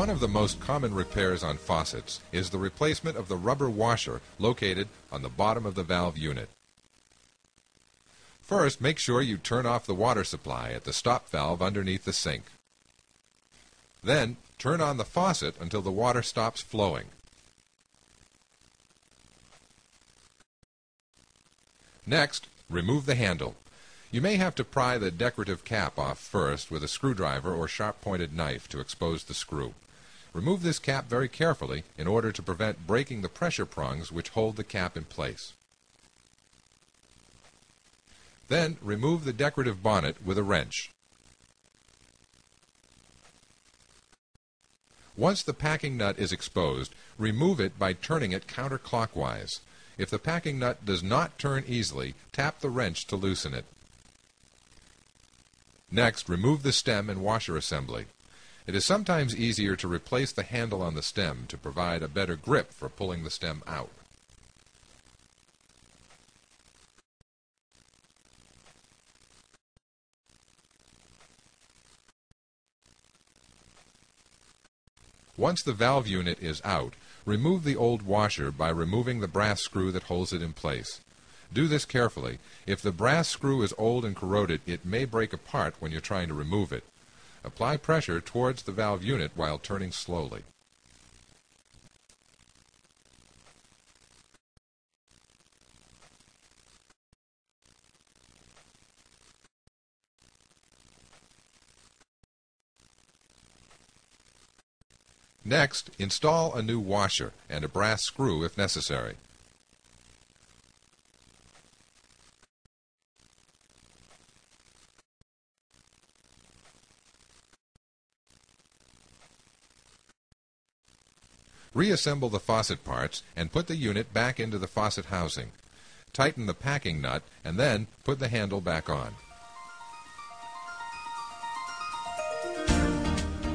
One of the most common repairs on faucets is the replacement of the rubber washer located on the bottom of the valve unit. First, make sure you turn off the water supply at the stop valve underneath the sink. Then, turn on the faucet until the water stops flowing. Next, remove the handle. You may have to pry the decorative cap off first with a screwdriver or sharp-pointed knife to expose the screw. Remove this cap very carefully in order to prevent breaking the pressure prongs which hold the cap in place. Then, remove the decorative bonnet with a wrench. Once the packing nut is exposed, remove it by turning it counterclockwise. If the packing nut does not turn easily, tap the wrench to loosen it. Next, remove the stem and washer assembly. It is sometimes easier to replace the handle on the stem to provide a better grip for pulling the stem out. Once the valve unit is out, remove the old washer by removing the brass screw that holds it in place. Do this carefully. If the brass screw is old and corroded, it may break apart when you're trying to remove it. Apply pressure towards the valve unit while turning slowly. Next, install a new washer and a brass screw if necessary. Reassemble the faucet parts and put the unit back into the faucet housing. Tighten the packing nut and then put the handle back on.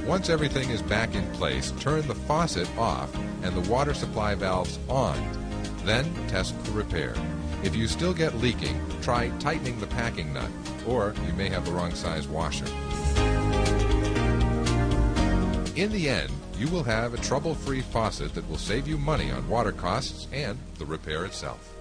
Once everything is back in place, turn the faucet off and the water supply valves on. Then test the repair. If you still get leaking, try tightening the packing nut, or you may have the wrong size washer. In the end, you will have a trouble-free faucet that will save you money on water costs and the repair itself.